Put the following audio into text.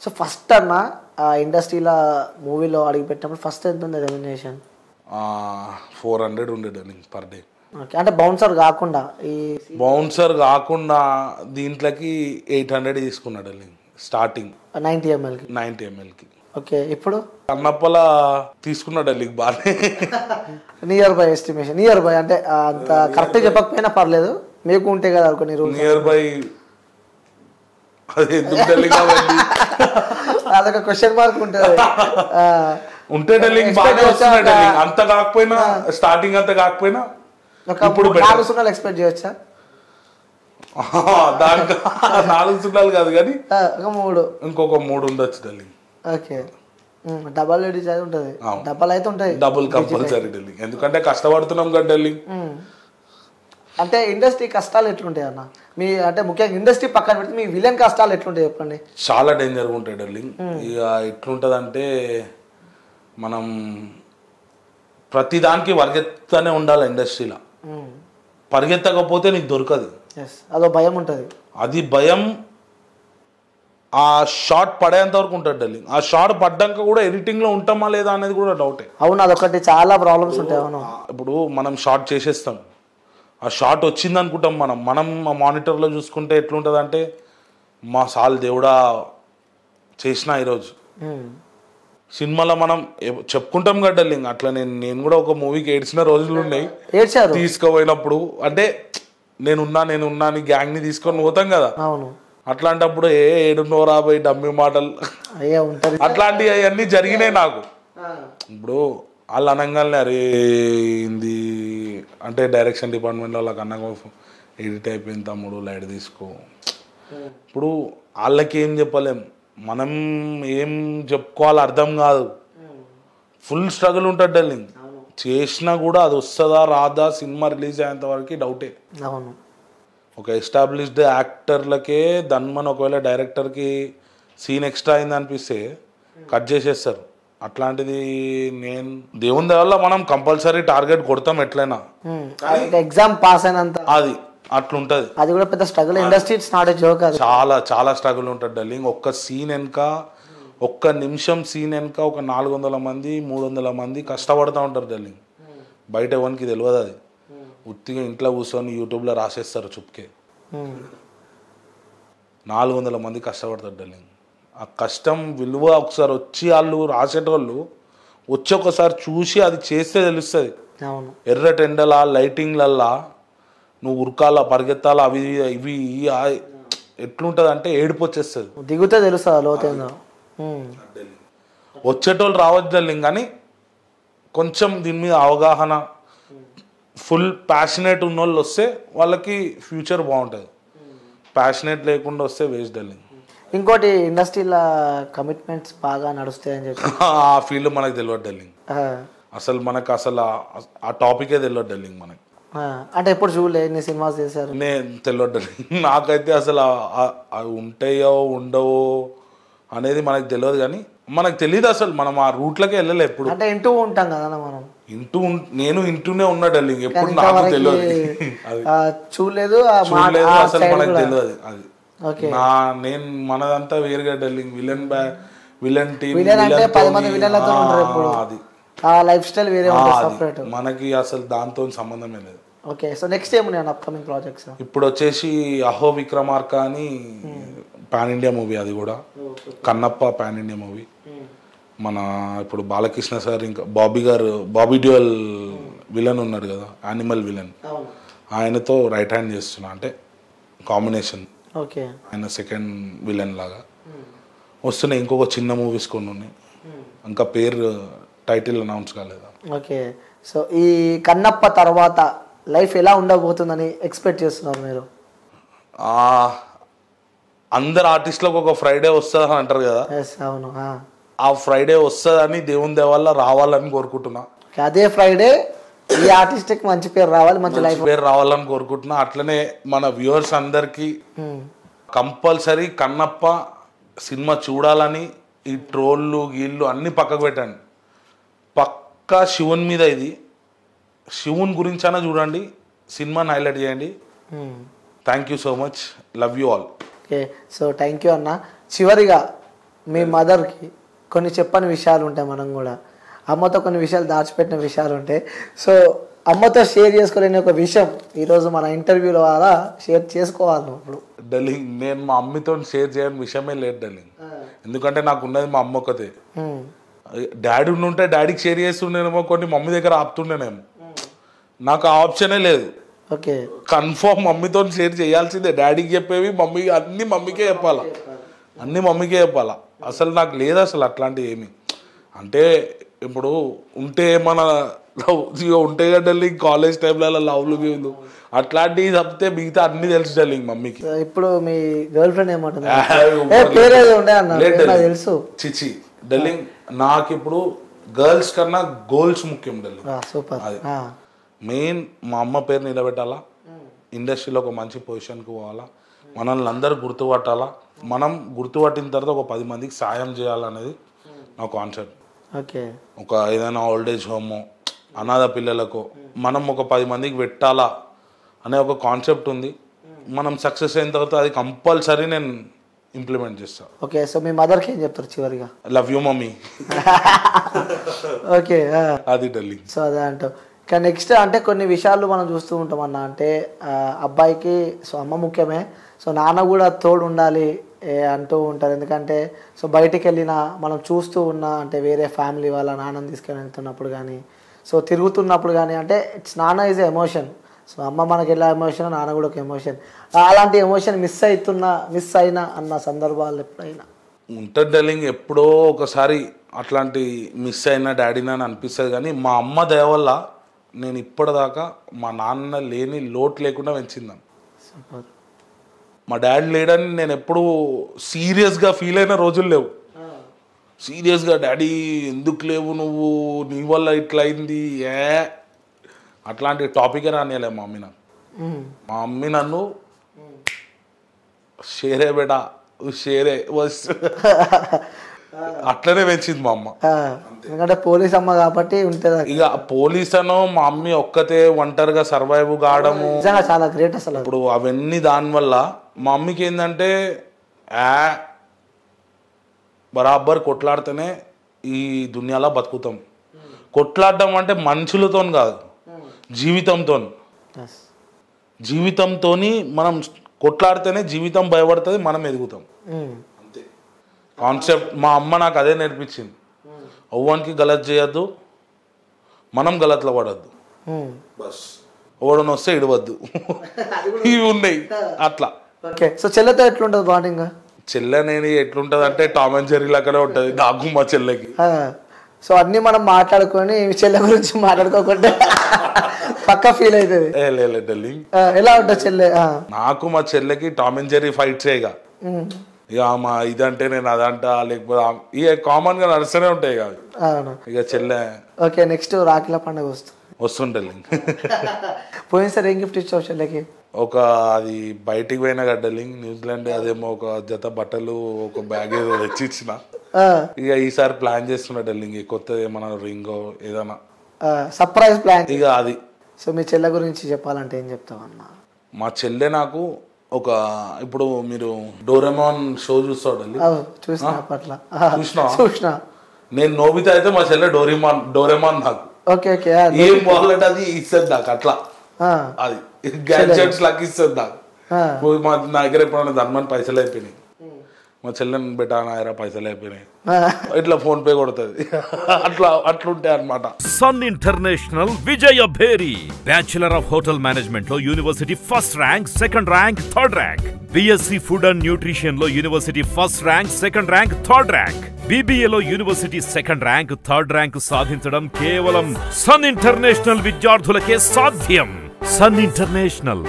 So first అన్న ఆ ఇండస్ట్రీలో మూవీలో అడిగిపెట్టినప్పుడు ఫస్ట్ ఎంత ఉంది రెమ్యునరేషన్? 400 ఉండే డార్లింగ్ పర్ డే. ఓకే, అంటే బౌన్సర్ కాకుండా దీంట్లోకి 800 తీసుకున్నాడు డార్లింగ్ స్టార్టింగ్ 90 ml. ఓకే, ఇప్పుడు కన్నప్పలా తీసుకున్నాడు డార్లింగ్ బాగానే. Near by estimation, near by అంటే అంత కరెక్ట్ చెప్పకపోయినా పర్లేదు, మీకు ఉంటే కదా కొన్ని రూల్స్. నియర్ బై అది ఎందుకు డార్లింగ్ అవన్నీ అదొక క్వశ్చన్ మార్క్ ఉంటుంది. ఉంటే డార్లింగ్ బాగానే వస్తున్నాడు డార్లింగ్, అంత కాకపోయినా స్టార్టింగ్ అంత కాకపోయినా ఇప్పుడు 4 సున్నాలు ఎక్స్పెక్ట్ చేయొచ్చా? దాంట్లో 4 సున్నాలు కాదు కానీ ఇంకొక 3 ఉండొచ్చు డార్లింగ్. ఓకే, డబల్ లేడీస్ అయితే ఉంటుంది, డబల్ అయితే ఉంటుంది, డబుల్ కంపల్సరీ డార్లింగ్, ఎందుకంటే కష్టపడుతున్నాం కదా డార్లింగ్. అంటే ఇండస్ట్రీ కష్టాలు ఎట్లుంటాయి అన్న మీ, అంటే ముఖ్యంగా ఇండస్ట్రీ పక్కన పెడితే మీ విలన్ కష్టాలు ఎట్లుంటాయి చెప్పండి? చాలా డేంజర్గా ఉంటాయి డార్లింగ్. ఇక ఎట్లుంటుందంటే మనం ప్రతిదానికి పరిగెత్తనే ఉండాలి ఇండస్ట్రీలో, పరిగెత్తకపోతే నీకు దొరకదు. అదో భయం ఉంటుంది, అది భయం. ఆ షార్ట్ పడేంత వరకు ఉంటుంది డార్లింగ్, ఆ షార్ట్ పడ్డాక కూడా ఎడిటింగ్లో ఉంటామా లేదా అనేది కూడా డౌటే. అవును, అదొకటి చాలా ప్రాబ్లమ్స్ ఉంటాయి. అవును, ఇప్పుడు మనం షార్ట్ చేసేస్తాం, ఆ షార్ట్ వచ్చింది అనుకుంటాం, మనం మానిటర్లో చూసుకుంటే ఎట్లుంటుంది అంటే మా సాల్ దేవుడా చేసిన ఈరోజు సినిమాలో మనం చెప్పుకుంటాం కదా డార్లింగ్. అట్లా నేను కూడా ఒక మూవీకి ఏడ్చిన రోజులు ఉన్నాయి, తీసుకుపోయినప్పుడు. అంటే నేనున్నా అని గ్యాంగ్ని తీసుకొని పోతాం కదా, అట్లాంటప్పుడు ఏడున్నో రాబోయి డమ్మి మాటలు అట్లాంటివి అవన్నీ జరిగినాయి నాకు. ఇప్పుడు వాళ్ళు అనగానే అరే ఇది అంటే డైరెక్షన్ డిపార్ట్మెంట్లో వాళ్ళకి అన్నగా ఎడిట్ అయిపోయింది తమ్ముడు లైట్ తీసుకో. ఇప్పుడు వాళ్ళకి ఏం చెప్పలేం, మనం ఏం చెప్పుకోవాలి అర్థం కాదు. ఫుల్ స్ట్రగుల్ ఉంటుంది డార్లింగ్, చేసినా కూడా అది వస్తుందా రాదా సినిమా రిలీజ్ అయ్యేంత వరకు డౌటే. ఒక ఎస్టాబ్లిష్డ్ యాక్టర్లకే దన్మన్ ఒకవేళ డైరెక్టర్కి సీన్ ఎక్స్ట్రా అయింది అనిపిస్తే కట్ చేసేస్తారు. అట్లాంటిది నేను దేవుని వల్ల మనం కంపల్సరీ టార్గెట్ కొడతాం ఎట్లయినా, ఎగ్జామ్ పాస్ అయినంత అది అట్లుంటది. అది కూడా పెద్ద struggle, industry it's not a joke. చాలా స్ట్రగుల్ ఉంటుంది డార్లింగ్. ఒక్క సీన్ వెనుక, ఒక్క నిమిషం సీన్ వెనుక ఒక 400 మంది 300 మంది కష్టపడుతూ ఉంటారు డార్లింగ్. బయట ఎవరికి తెలియదు అది. ఉత్తిగా ఇంట్లో కూర్చొని యూట్యూబ్లో రాసేస్తారు చుప్కే. 400 మంది కష్టపడతారు డార్లింగ్. ఆ కష్టం విలువ ఒకసారి వచ్చి వాళ్ళు రాసేటోళ్ళు వచ్చి ఒకసారి చూసి అది చేస్తే తెలుస్తుంది. ఎర్ర టెండలా లైటింగ్లల్లా నువ్వు ఉరకాలా పరిగెత్తాలా అవి ఇవి ఎట్లుంటుంది అంటే ఏడుపు వచ్చేస్తుంది, దిగుతే తెలుస్తుంది. వచ్చేటోళ్ళు రావచ్చు డార్లింగ్, కానీ కొంచెం దీని మీద అవగాహన ఫుల్ ప్యాషనేట్ ఉన్న వాళ్ళు వస్తే వాళ్ళకి ఫ్యూచర్ బాగుంటుంది. ప్యాషనేట్ లేకుండా వస్తే వేస్ట్ డార్లింగ్. ఇంకోటి ఇండస్ట్రీలో కమిట్మెంట్స్ బాగా నడుస్తాయని చెప్పి ఆ ఫీల్డ్ మనకు తెలియదు డార్లింగ్. అసలు ఆ టాపికే తెలియదు డార్లింగ్ మనకి. అంటే ఎప్పుడు చూడలే, ఎన్ని సినిమాస్ చేశారు? నేను తెలియదు డార్లింగ్, నాకైతే అసలు అవి ఉంటాయో ఉండవో అనేది మనకు తెలియదు. కానీ మనకు తెలియదు అసలు, మనం ఆ రూట్లకే వెళ్ళలే ఎప్పుడు. అంటే ఇంటూ ఉంటాం కదా మనం, నేను ఇంటూనే ఉన్నా డార్లింగ్, ఎప్పుడు నాకు తెలియదు, చూడలేదు అసలు మనకు తెలియదు అది. నేను మనదంతా వేరుగా డార్లింగ్, విలన్ టీమ్ అది లైఫ్ స్టైల్ వేరే సెపరేట్, మనకి అసలు దాంతో సంబంధమే లేదు. ఓకే, సో నెక్స్ట్ ఏమున్నాయి అప్కమింగ్ ప్రాజెక్ట్స్? ఇప్పుడు వచ్చేసి అహో విక్రమార్క అని పాన్ ఇండియా మూవీ, అది కూడా కన్నప్ప పాన్ ఇండియా మూవీ. మన ఇప్పుడు బాలకృష్ణ సార్ ఇంకా బాబీ డ్యూయల్ విలన్ ఉన్నాడు కదా, యానిమల్ విలన్, ఆయనతో రైట్ హ్యాండ్ చేస్తున్నా, అంటే కాంబినేషన్. ఆయన సెకండ్ విలన్ లాగా వస్తున్నాయి. ఇంకొక చిన్న మూవీస్ కొన్ని ఉన్నాయి, ఇంకా పేరు టైటిల్ అనౌన్స్ కాలేదు. ఓకే, సో ఈ కన్నప్ప తర్వాత లైఫ్ ఎలా ఉండబోతుందని ఎక్స్పెక్ట్ చేస్తున్నారు మీరు? అందరు ఆర్టిస్టులకు ఒక ఫ్రైడే వస్తుంది అంటారు కదా, అవును, ఆ ఫ్రైడే వస్తుందని దేవుని దేవల్ల రావాలని కోరుకుంటున్నా. అదే ఫ్రైడే ఈ ఆర్టిస్ట్ కి మంచి పేరు రావాలి, మంచి లైఫ్ పేరు రావాలని కోరుకుంటున్నా. అట్లనే మన వ్యూవర్స్ అందరికి కంపల్సరీ కన్నప్ప సినిమా చూడాలని, ఈ ట్రోళ్ళు గీళ్ళు అన్ని పక్కకు పెట్టండి, పక్కా శివుని మీద ఇది, శివుని గురించి అయినా చూడండి, సినిమాని హైలైట్ చేయండి. Thank you so much, love you all. Okay, so thank you అన్న. చివరిగా మీ మదర్కి కొన్ని చెప్పని విషయాలు ఉంటాయి, మనం కూడా అమ్మతో కొన్ని విషయాలు దాచిపెట్టిన విషయాలు ఉంటాయి. సో అమ్మతో షేర్ చేసుకోలేని ఒక విషయం ఈరోజు మన ఇంటర్వ్యూల ద్వారా షేర్ చేసుకోవాలి నువ్వు. ఇప్పుడు డార్లింగ్ నేను మా అమ్మతో షేర్ చేయని విషయమే లేదు డార్లింగ్, ఎందుకంటే నాకు ఉన్నది మా అమ్మ ఒకతే. డాడీ ఉంటే డాడీకి షేర్ చేస్తుండేనేమో, కొన్ని మమ్మీ దగ్గర ఆపుతుండేనేమో, నాకు ఆ ఆప్షనే లేదు. ఓకే, కన్ఫర్మ్ మమ్మీతో షేర్ చేయాల్సిందే. డాడీకి చెప్పేవి మమ్మీ అన్ని మమ్మీకే చెప్పాలా, అన్ని మమ్మీకే చెప్పాలా. అసలు నాకు లేదు అసలు అట్లాంటివి ఏమి. అంటే ఇప్పుడు ఉంటే మన ఉంటే డార్లింగ్ కాలేజ్ టైంలో లవ్లు గీవులు అట్లాంటివి తప్పితే మిగతా అన్ని తెలుసు డార్లింగ్ మమ్మీకి. ఇప్పుడు మీ గర్ల్ ఫ్రెండ్ ఏమంటుంది? తెలుసు చిచి డార్లింగ్, నాకు ఇప్పుడు గర్ల్స్ కన్నా గోల్స్ ముఖ్యం డార్లింగ్. సూపర్. మెయిన్ మా అమ్మ పేరు నిలబెట్టాలా, ఇండస్ట్రీలో ఒక మంచి పొజిషన్కి పోవాలా, మనల్ని అందరూ గుర్తుపట్టాలా, మనం గుర్తుపట్టిన తర్వాత ఒక 10 మందికి సాయం చేయాలనేది నా కాన్సెప్ట్. ఓకే, ఒక ఏదైనా ఓల్డ్ ఏజ్ హోమో అనాథ పిల్లలకు మనం ఒక 10 మందికి పెట్టాలా అనే ఒక కాన్సెప్ట్ ఉంది. మనం సక్సెస్ అయిన తర్వాత అది కంపల్సరీ నేను ఇంప్లిమెంట్ చేస్తాను. ఓకే, సో మీ మదర్కి ఏం చెప్తారు చివరిగా? Love you mummy. ఓకే, అది డార్లింగ్. సో అదే అంటావు. కానీ నెక్స్ట్ అంటే కొన్ని విషయాలు మనం చూస్తూ ఉంటాం అన్న, అంటే అబ్బాయికి సో అమ్మ ముఖ్యమే, సో నాన్న కూడా తోడు ఉండాలి అంటూ ఉంటారు. ఎందుకంటే సో బయటికి వెళ్ళినా మనం చూస్తూ ఉన్నా, అంటే వేరే ఫ్యామిలీ వాళ్ళ నాన్నని తీసుకొని వెళ్తున్నప్పుడు కానీ, సో తిరుగుతున్నప్పుడు కానీ, అంటే ఇట్స్ నాన్న ఈజ్ ఎమోషన్. సో అమ్మ మనకి ఎలా ఎమోషన్, నాన్న కూడా ఒక ఎమోషన్. అలాంటి ఎమోషన్ మిస్ అయినా అన్న సందర్భాలు ఎప్పుడైనా ఉంటుంది డార్లింగ్. ఎప్పుడో ఒకసారి అట్లాంటి మిస్ అయిన డాడీని అని అనిపిస్తుంది. కానీ మా అమ్మ దయ వల్ల నేను ఇప్పటిదాకా మా నాన్న లేని లోటు లేకుండా పెంచిందాను. మా డాడీ లేడని నేను ఎప్పుడు సీరియస్గా ఫీల్ అయిన రోజులు లేవు. సీరియస్గా డాడీ ఎందుకు లేవు నువ్వు, నీ వల్ల ఇట్లా అయింది అట్లాంటి టాపికే రానియలే మా మమ్మీ నాకు. మా మమ్మీ నన్ను షేరే బేటా షేరే వస్ అట్లనే పెంచింది మా అమ్మ. ఎందుకంటే పోలీస్ అమ్మ కాబట్టి ఉంటుంది. ఇక పోలీస్ అనో మా అమ్మ ఒక్కతే ఒంటరిగా సర్వైవ్ కావడము చాలా గ్రేట్ అసలు. ఇప్పుడు అవన్నీ దానివల్ల మా అమ్మకి ఏంటంటే బరాబర్ కొట్లాడితేనే ఈ దునియాలో బతుకుతాం. కొట్లాడటం అంటే మనుషులతో కాదు, జీవితంతో మనం కొట్లాడితేనే జీవితం భయపడుతుంది, మనం ఎదుగుతాం. అంతే కాన్సెప్ట్. మా అమ్మ నాకు అదే నేర్పించింది. అవ్వానికి గలత్ చేయొద్దు, మనం గలత్లో పడద్దు, బస్ ఓడని వస్తే ఇడవద్దు, ఇవి ఉన్నాయి అట్లా. ఓకే, సో చెల్లెతో ఎట్లుంటుంది బాండింగ్? చెల్లె నేను ఎట్లుంటది అంటే టామ్ అండ్ జెర్రీ లాగానే ఉంటది నాకు మా చెల్లెకి. సో అన్ని మనం మాట్లాడుకొని చెల్లె గురించి మాట్లాడుకోకుండా పక్క ఫీల్ అవుతుంది. డార్లింగ్ ఎలా ఉంటుంది చెల్లె? నాకు మా చెల్లెకి టామ్ అండ్ జెర్రీ ఫైట్స్ ఇక మా ఇదంటే నేను అదంట, లేకపోతే ఇక కామన్ గా నడుస్తూనే ఉంటాయి కాదు ఇక చెల్లె. ఓకే, నెక్స్ట్ రాఖీల పండుగ వస్తుండే. పోయినసారి ఏం గిఫ్ట్ ఇచ్చావు చెల్లెకి? ఒక అది బయటికి పోయినా డార్లింగ్ న్యూజిలాండ్, అదేమో ఒక జత బట్టలు ఒక బ్యాగ్ ఏదో తెచ్చి ఇచ్చిన. ఇక ఈసారి ప్లాన్ చేస్తున్నా డార్లింగ్, కొత్తది ఏమన్నా రింగో ఏదైనా సర్ప్రైజ్ ప్లాన్ ఇక అది. సో మీ చెల్లె గురించి చెప్పాలంటే ఏం చెప్తావన్నా? మా చెల్లె నాకు ఒక, ఇప్పుడు మీరు డోరెమాన్ షో చూస్తాడు చూసినా, నేను నోబితా అయితే మా చెల్లె డోరెమాన్ నాకు. ఓకే ఓకే, ఏం బాగుంటే అది ఇస్తుంది నాకు అట్లా, అది గ్యాడ్జెట్స్ లాగా ఇస్తుంది నాకు. మా నా దగ్గర ఎప్పుడైనా ధర్మని పైసలు అయిపోయినాయి, మా చెల్లెని పెట్టారా పైసలు అయిపోయినాయి, ఇట్లా ఫోన్ పే కొడుతుంది, అట్లుంటాయి అనమాట. Sun International Vijaya Bheri bachelor of hotel management లో university first rank, second rank, third rank. BSc food and nutrition లో university first rank, second rank, third rank. BBA లో university second rank, third rank సాధించడం కేవలం sun international విద్యార్థులకే సాధ్యం. Sun international